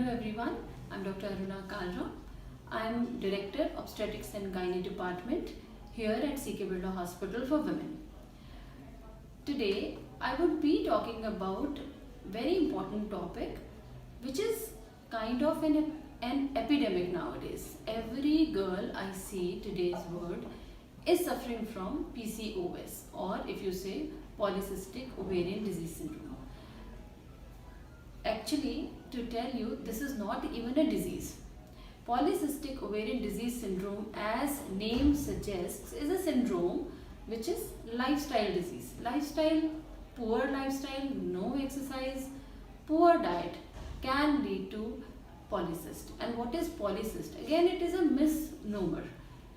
Hello everyone, I'm Dr. Aruna Kalra. I'm Director Obstetrics and Gynae Department here at CK Birla Hospital for Women. Today I would be talking about very important topic which is kind of an epidemic nowadays. Every girl I see today's world is suffering from PCOS, or if you say polycystic ovarian disease syndrome. Actually, to tell you, this is not even a disease. Polycystic ovarian disease syndrome, as name suggests, is a syndrome which is lifestyle disease. Poor lifestyle, no exercise, poor diet can lead to polycyst. And what is polycyst? Again, it is a misnomer.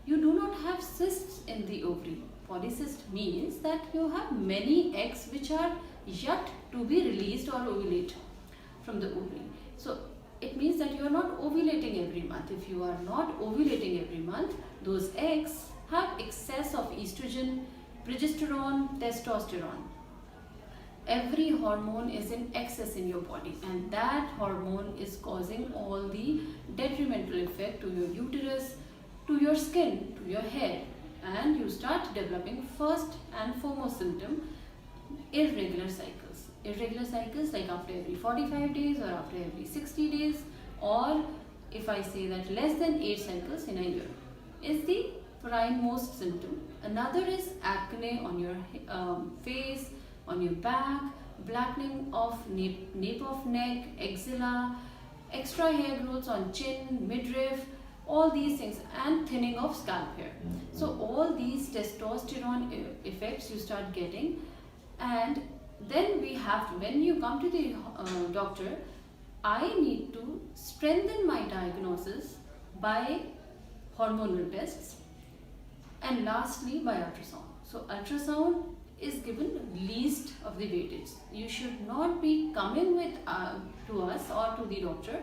You do not have cysts in the ovary. Polycyst means that you have many eggs which are yet to be released or ovulate from the ovary. So it means that you are not ovulating every month. If you are not ovulating every month, those eggs have excess of estrogen, progesterone, testosterone. Every hormone is in excess in your body, and that hormone is causing all the detrimental effect to your uterus, to your skin, to your hair, and you start developing first and foremost symptom, irregular cycles. Irregular cycles like after every 45 days or after every 60 days, or if I say that less than 8 cycles in a year is the primemost symptom. Another is acne on your face, on your back, blackening of nape of neck, axilla, extra hair growths on chin, midriff, all these things, and thinning of scalp hair. So all these testosterone effects you start getting, and then we have to, when you come to the doctor, I need to strengthen my diagnosis by hormonal tests, and lastly by ultrasound. So ultrasound is given least of the weightage. You should not be coming with to us or to the doctor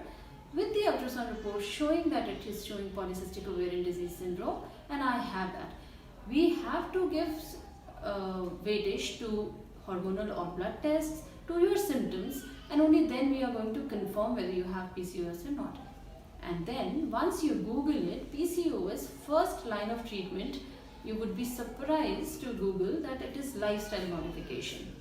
with the ultrasound report showing that it is showing polycystic ovarian disease syndrome and I have that. We have to give weightage to hormonal or blood tests, to your symptoms, and only then we are going to confirm whether you have PCOS or not. And then once you Google it, PCOS, first line of treatment, you would be surprised to Google that it is lifestyle modification.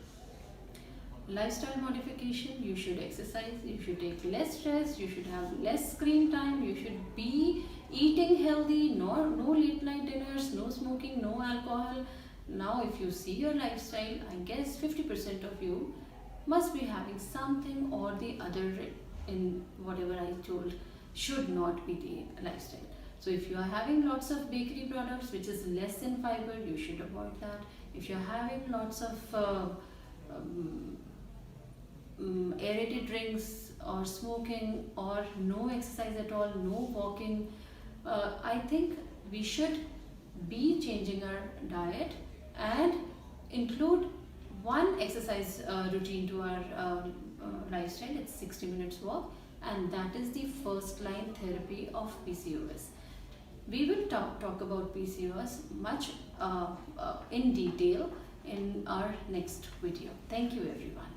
Lifestyle modification, you should exercise, you should take less stress, you should have less screen time, you should be eating healthy, no late night dinners, no smoking, no alcohol. Now if you see your lifestyle, I guess 50% of you must be having something or the other in whatever I told should not be the lifestyle. So if you are having lots of bakery products which is less in fiber, you should avoid that. If you are having lots of aerated drinks or smoking or no exercise at all, no walking, I think we should be changing our diet and include one exercise routine to our lifestyle. It's 60 minutes walk, and that is the first line therapy of PCOS. We will talk about PCOS much in detail in our next video. Thank you everyone.